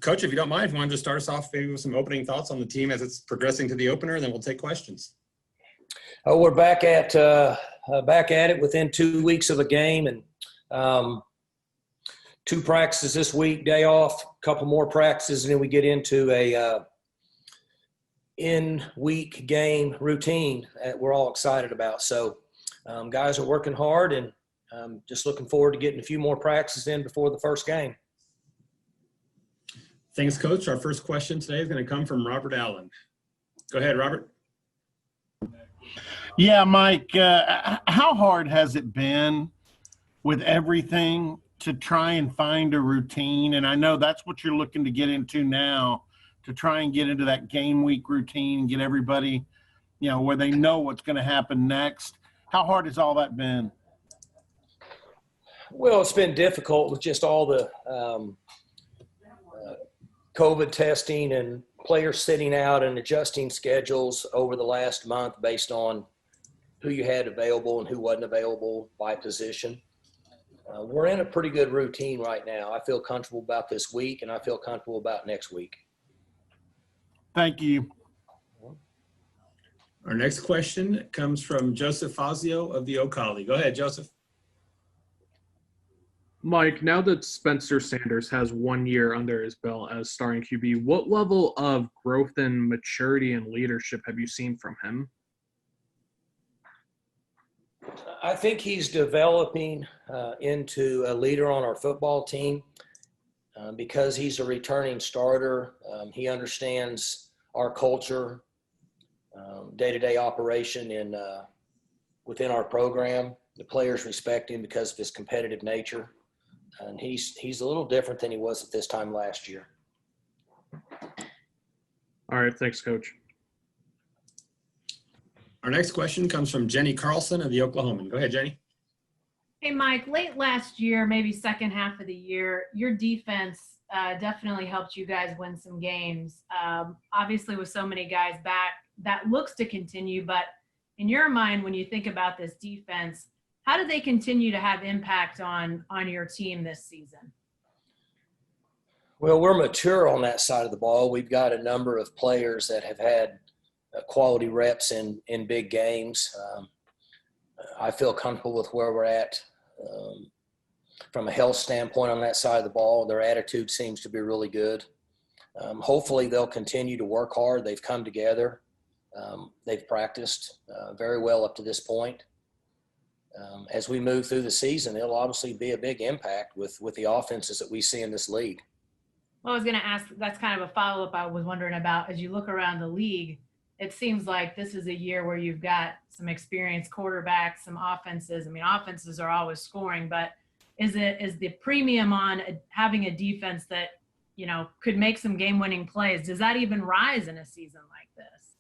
Coach, if you don't mind, if you want to just start us off maybe with some opening thoughts on the team as it's progressing to the opener, then we'll take questions. Oh, we're back at it within 2 weeks of a game, and 2 practices this week, day off, a couple more practices, and then we get into a in-week game routine that we're all excited about. So guys are working hard, and just looking forward to getting a few more practices in before the first game. Thanks, Coach. Our first question today is going to come from Robert Allen. Go ahead, Robert. Yeah, Mike, how hard has it been with everything to try and find a routine? And I know that's what you're looking to get into now, to try and get into that game week routine and get everybody, where they know what's going to happen next. How hard has all that been? Well, it's been difficult with just all the COVID testing and players sitting out and adjusting schedules over the last month based on who you had available and who wasn't available by position. We're in a pretty good routine right now. I feel comfortable about this week, and I feel comfortable about next week. Thank you. Our next question comes from Joseph Fazio of the O'Colly. Go ahead, Joseph. Mike, now that Spencer Sanders has 1 year under his belt as starting QB, what level of growth and maturity and leadership have you seen from him? I think he's developing into a leader on our football team because he's a returning starter. He understands our culture, day-to-day operation within our program. The players respect him because of his competitive nature. And he's a little different than he was at this time last year. All right, thanks, Coach. Our next question comes from Jenny Carlson of the Oklahoman. Go ahead, Jenny. Hey, Mike, late last year, maybe second half of the year, your defense definitely helped you guys win some games. Obviously, with so many guys back, that looks to continue. But in your mind, when you think about this defense, how do they continue to have impact on your team this season? Well, we're mature on that side of the ball. We've got a number of players that have had quality reps in big games. I feel comfortable with where we're at from a health standpoint on that side of the ball. Their attitude seems to be really good. Hopefully they'll continue to work hard. They've come together. They've practiced very well up to this point. As we move through the season, it'll obviously be a big impact with the offenses that we see in this league. Well, I was going to ask, that's kind of a follow-up I was wondering about. As you look around the league, it seems like this is a year where you've got some experienced quarterbacks, some offenses. I mean, offenses are always scoring, but is the premium on having a defense that, could make some game-winning plays, does that even rise in a season like this?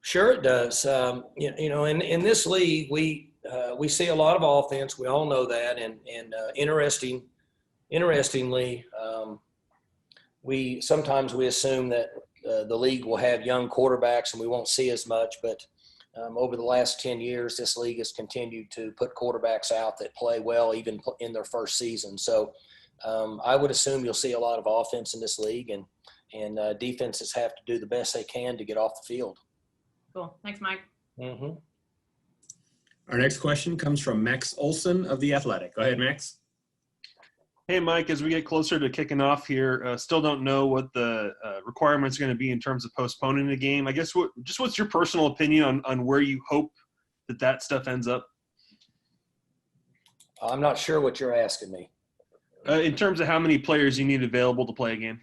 Sure it does. In this league, we see a lot of offense. We all know that. And interestingly, we assume that the league will have young quarterbacks and we won't see as much. But over the last 10 years, this league has continued to put quarterbacks out that play well even in their first season. So I would assume you'll see a lot of offense in this league, and defenses have to do the best they can to get off the field. Cool. Thanks, Mike. Mm-hmm. Our next question comes from Max Olson of The Athletic. Go ahead, Max. Hey, Mike, as we get closer to kicking off here, still don't know what the requirements are going to be in terms of postponing the game. I guess what's your personal opinion on where you hope that stuff ends up? I'm not sure what you're asking me. In terms of how many players you need available to play a game.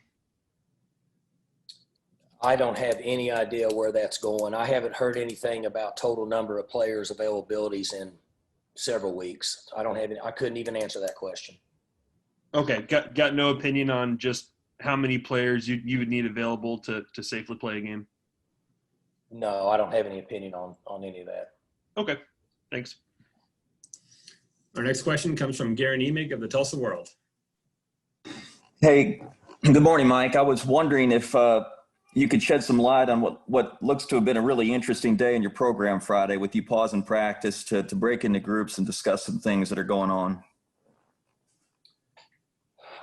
I don't have any idea where that's going. I haven't heard anything about total number of players availabilities in several weeks. I couldn't even answer that question. Okay, got no opinion on just how many players you would need available to safely play a game? No, I don't have any opinion on any of that. Okay, thanks. Our next question comes from Gary Nemig of the Tulsa World. Hey, good morning, Mike. I was wondering if you could shed some light on what looks to have been a really interesting day in your program Friday with you pausing practice to break into groups and discuss some things that are going on.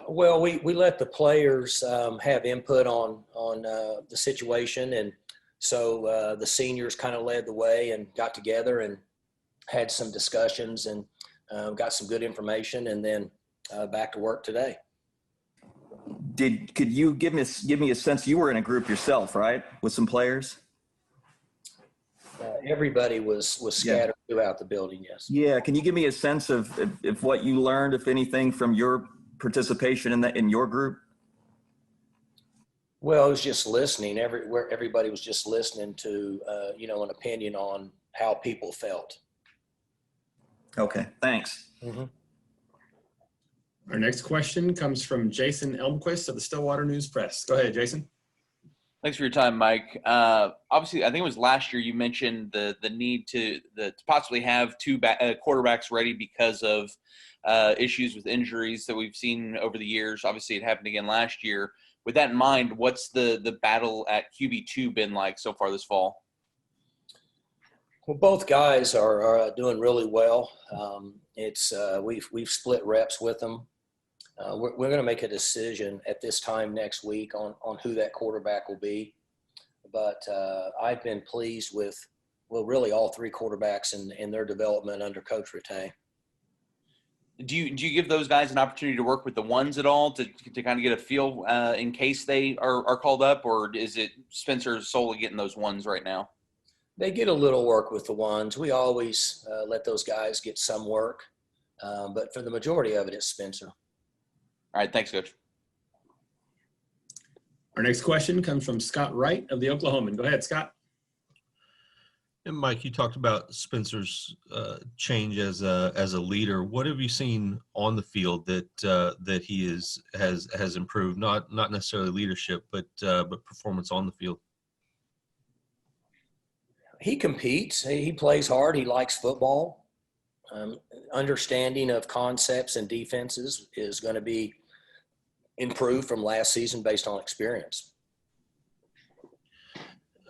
Well, we let the players have input on the situation, and so the seniors kind of led the way and got together and had some discussions and got some good information, and then back to work today. Could you give me a sense? You were in a group yourself, right, with some players? Everybody was scattered throughout the building. Yes. Yeah. Can you give me a sense of what you learned, if anything, from your participation in your group? Well, I was just listening. Everybody was just listening to an opinion on how people felt. Okay. Thanks. Mm-hmm. Our next question comes from Jason Elmquist of the Stillwater News Press. Go ahead, Jason. Thanks for your time, Mike. Obviously, I think it was last year you mentioned the need to possibly have two quarterbacks ready because of issues with injuries that we've seen over the years. Obviously, it happened again last year. With that in mind, what's the battle at QB2 been like so far this fall? Well, both guys are doing really well. We've split reps with them. We're going to make a decision at this time next week on who that quarterback will be. But I've been pleased with, really all three quarterbacks in their development under Coach Rattay. Do you give those guys an opportunity to work with the ones at all to kind of get a feel in case they are called up, or is it Spencer solely getting those ones right now? They get a little work with the ones. We always let those guys get some work, but for the majority of it, it's Spencer. All right, thanks, Coach. Our next question comes from Scott Wright of the Oklahoman. Go ahead, Scott. And Mike, you talked about Spencer's change as a leader. What have you seen on the field that he has improved? Not necessarily leadership, but performance on the field. He competes. He plays hard. He likes football. Understanding of concepts and defenses is going to be improved from last season based on experience.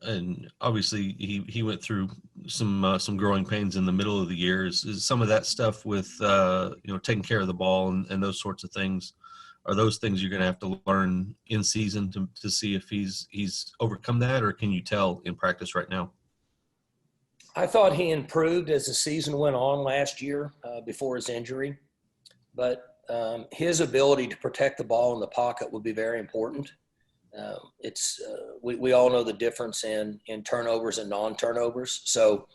And obviously, he went through some growing pains in the middle of the year. Is some of that stuff with taking care of the ball and those sorts of things? Are those things you're going to have to learn in season to see if he's overcome that, or can you tell in practice right now? I thought he improved as the season went on last year before his injury, but his ability to protect the ball in the pocket will be very important. We all know the difference in turnovers and non-turnovers. So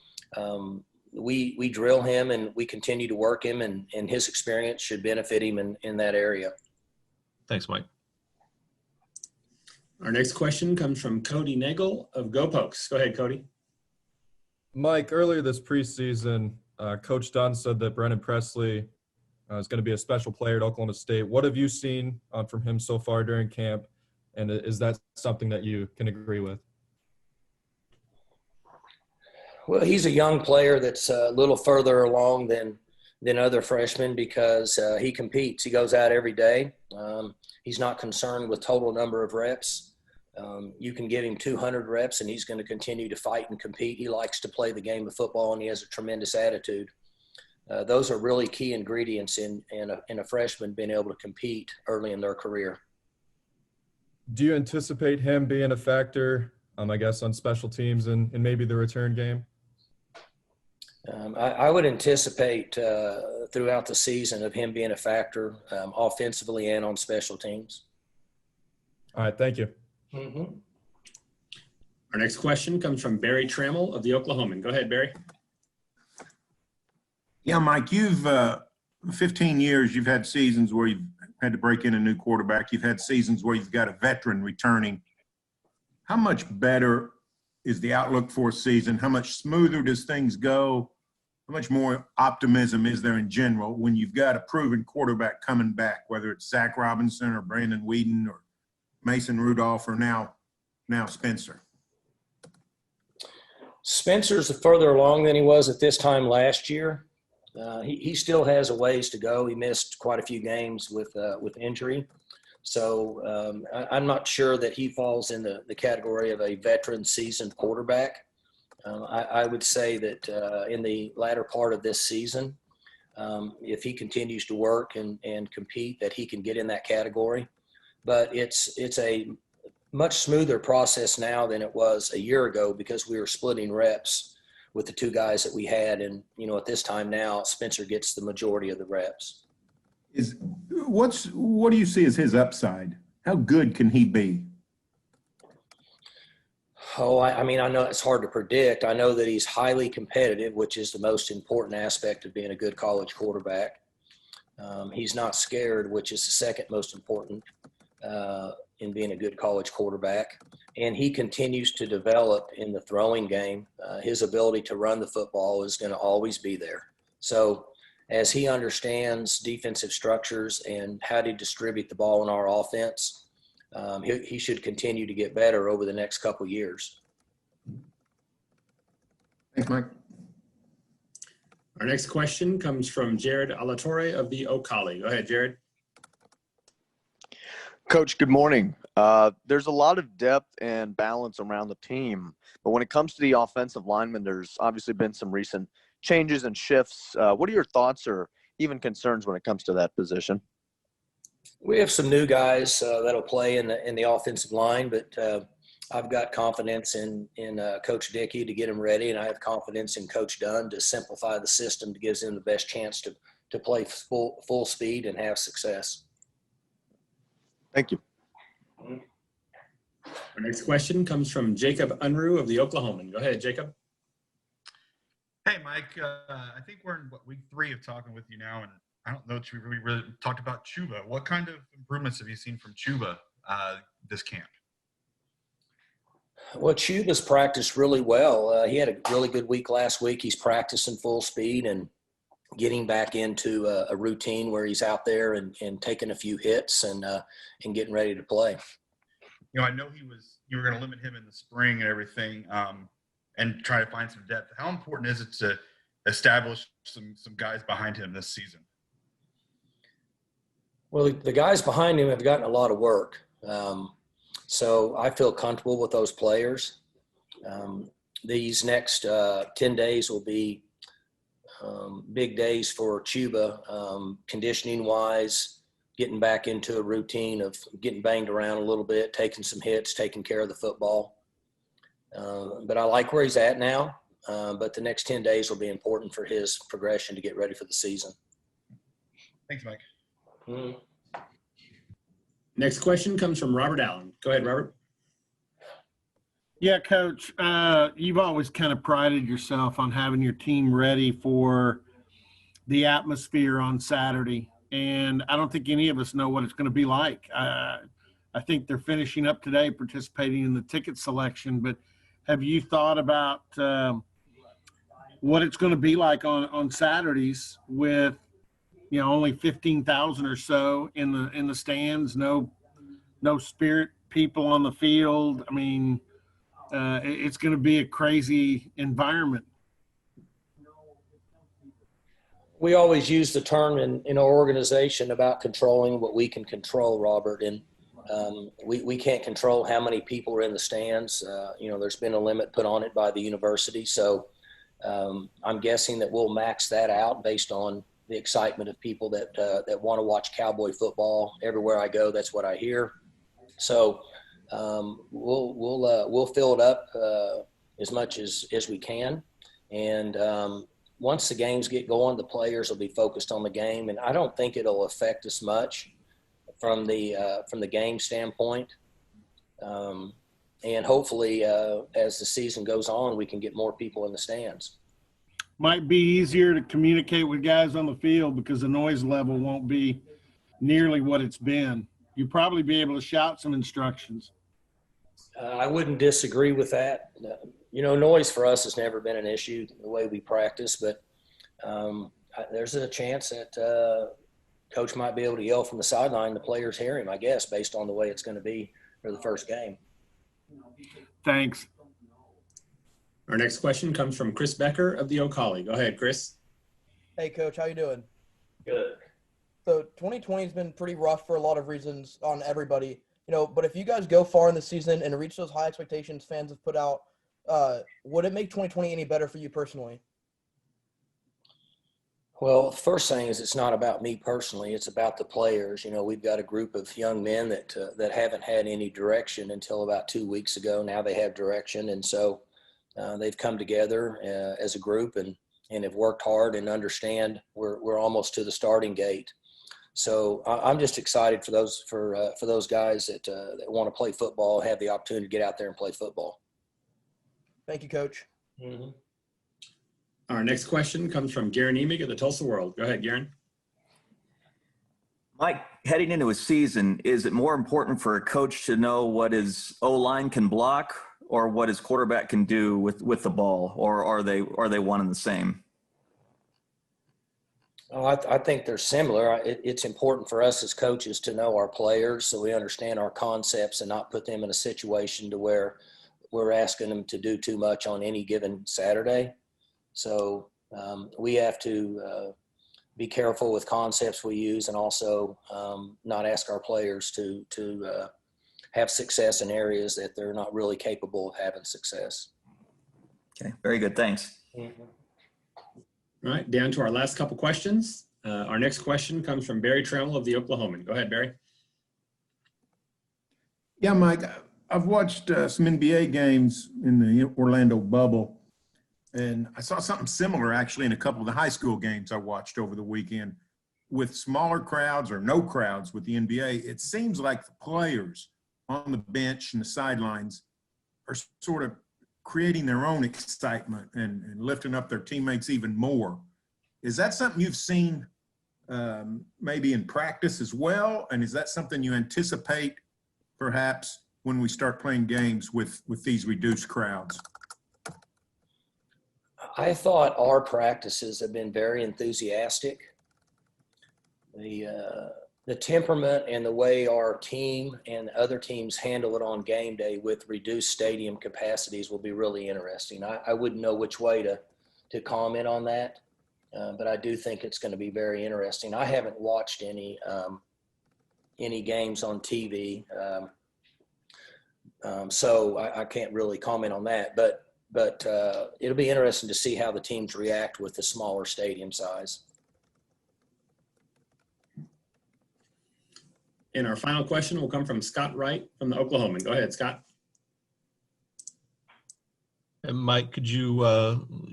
we drill him and we continue to work him, and his experience should benefit him in that area. Thanks, Mike. Our next question comes from Cody Nagel of Go Pokes. Go ahead, Cody. Mike, earlier this preseason, Coach Dunn said that Brennan Presley is going to be a special player at Oklahoma State. What have you seen from him so far during camp, and is that something that you can agree with? Well, he's a young player that's a little further along than other freshmen because he competes. He goes out every day. He's not concerned with total number of reps. You can give him 200 reps and he's going to continue to fight and compete. He likes to play the game of football and he has a tremendous attitude. Those are really key ingredients in a freshman being able to compete early in their career. Do you anticipate him being a factor, I guess, on special teams and maybe the return game? I would anticipate throughout the season of him being a factor offensively and on special teams. All right, thank you. Mm-hmm. Our next question comes from Barry Trammell of the Oklahoman. Go ahead, Barry. Yeah, Mike, you've 15 years, you've had seasons where you've had to break in a new quarterback. You've had seasons where you've got a veteran returning. How much better is the outlook for a season? How much smoother does things go? How much more optimism is there in general when you've got a proven quarterback coming back, whether it's Zach Robinson or Brandon Whedon or Mason Rudolph or now Spencer? Spencer's further along than he was at this time last year. He still has a ways to go. He missed quite a few games with injury. So I'm not sure that he falls in the category of a veteran seasoned quarterback. I would say that in the latter part of this season, if he continues to work and compete, that he can get in that category. But it's a much smoother process now than it was a year ago because we were splitting reps with the two guys that we had. And, at this time now, Spencer gets the majority of the reps. What do you see as his upside? How good can he be? Oh, I know it's hard to predict. I know that he's highly competitive, which is the most important aspect of being a good college quarterback. He's not scared, which is the second most important in being a good college quarterback. And he continues to develop in the throwing game. His ability to run the football is going to always be there. So as he understands defensive structures and how to distribute the ball in our offense, he should continue to get better over the next couple years. Thanks, Mike. Our next question comes from Jared Alatorre of the Ocali. Go ahead, Jared. Coach, good morning. There's a lot of depth and balance around the team, but when it comes to the offensive linemen, there's obviously been some recent changes and shifts. What are your thoughts or even concerns when it comes to that position? We have some new guys that'll play in the offensive line, but I've got confidence in Coach Dickey to get him ready, and I have confidence in Coach Dunn to simplify the system that gives him the best chance to play full speed and have success. Thank you. Our next question comes from Jacob Unruh of the Oklahoman. Go ahead, Jacob. Hey, Mike. I think we're in week 3 of talking with you now, and I don't know if we really talked about Chuba. What kind of improvements have you seen from Chuba this camp? Well, Chuba's practiced really well. He had a really good week last week. He's practicing full speed and getting back into a routine where he's out there and taking a few hits and getting ready to play. I know you were going to limit him in the spring and everything, and try to find some depth. How important is it to establish some guys behind him this season? Well, the guys behind him have gotten a lot of work. So I feel comfortable with those players. These next 10 days will be big days for Chuba, conditioning-wise, getting back into a routine of getting banged around a little bit, taking some hits, taking care of the football. But I like where he's at now, but the next 10 days will be important for his progression to get ready for the season. Thanks, Mike. Mm-hmm. Next question comes from Robert Allen. Go ahead, Robert. Yeah, Coach, you've always kind of prided yourself on having your team ready for the atmosphere on Saturday, and I don't think any of us know what it's going to be like. I think they're finishing up today participating in the ticket selection, but have you thought about what it's going to be like on Saturdays with only 15,000 or so in the stands, no spirit people on the field? I mean, it's going to be a crazy environment. We always use the term in our organization about controlling what we can control, Robert, and we can't control how many people are in the stands. There's been a limit put on it by the university, so I'm guessing that we'll max that out based on the excitement of people that want to watch Cowboy football. Everywhere I go, that's what I hear. So we'll fill it up as much as we can, and once the games get going, the players will be focused on the game, and I don't think it'll affect us much from the game standpoint. And hopefully, as the season goes on, we can get more people in the stands. Might be easier to communicate with guys on the field because the noise level won't be nearly what it's been. You'll probably be able to shout some instructions. I wouldn't disagree with that. Noise for us has never been an issue the way we practice, but there's a chance that Coach might be able to yell from the sideline. The players hear him, I guess, based on the way it's going to be for the first game. Thanks. Our next question comes from Chris Becker of the Ocali. Go ahead, Chris. Hey, Coach. How you doing? Good. So 2020 has been pretty rough for a lot of reasons on everybody. But if you guys go far in the season and reach those high expectations fans have put out, would it make 2020 any better for you personally? Well, the first thing is it's not about me personally. It's about the players. You know, we've got a group of young men that haven't had any direction until about 2 weeks ago. Now they have direction, and so they've come together as a group and have worked hard and understand we're almost to the starting gate. So I'm just excited for those guys that want to play football, have the opportunity to get out there and play football. Thank you, Coach. Mm-hmm. Our next question comes from Garen Emig of the Tulsa World. Go ahead, Garen. Mike, heading into a season, is it more important for a coach to know what his O-line can block or what his quarterback can do with the ball, or are they one and the same? Oh, I think they're similar. It's important for us as coaches to know our players so we understand our concepts and not put them in a situation to where we're asking them to do too much on any given Saturday. So we have to be careful with concepts we use and also not ask our players to have success in areas that they're not really capable of having success. Okay, very good. Thanks. Mm-hmm. All right, down to our last couple questions. Our next question comes from Barry Trammell of the Oklahoman. Go ahead, Barry. Yeah, Mike, I've watched some NBA games in the Orlando bubble, and I saw something similar actually in a couple of the high school games I watched over the weekend. With smaller crowds or no crowds with the NBA, it seems like the players on the bench and the sidelines are sort of creating their own excitement and lifting up their teammates even more. Is that something you've seen maybe in practice as well? And is that something you anticipate perhaps when we start playing games with these reduced crowds? I thought our practices have been very enthusiastic. The temperament and the way our team and other teams handle it on game day with reduced stadium capacities will be really interesting. I wouldn't know which way to comment on that, but I do think it's going to be very interesting. I haven't watched any games on TV, so I can't really comment on that. But it'll be interesting to see how the teams react with the smaller stadium size. And our final question will come from Scott Wright from the Oklahoman. Go ahead, Scott. And Mike, could you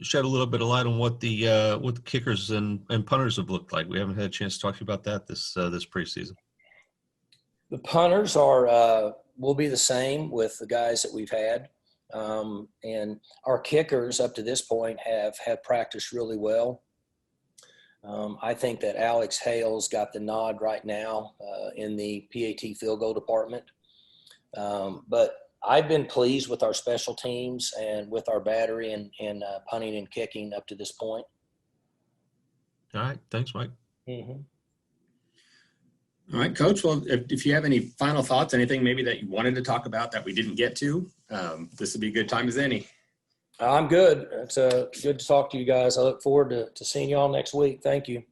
shed a little bit of light on what the kickers and punters have looked like? We haven't had a chance to talk to you about that this preseason. The punters will be the same with the guys that we've had. And our kickers up to this point have practiced really well. I think that Alex Hale's got the nod right now in the PAT field goal department. But I've been pleased with our special teams and with our battery and punting and kicking up to this point. All right. Thanks, Mike. Mm-hmm. All right, Coach. Well, if you have any final thoughts, anything maybe that you wanted to talk about that we didn't get to, this would be a good time as any. I'm good. It's good to talk to you guys. I look forward to seeing you all next week. Thank you.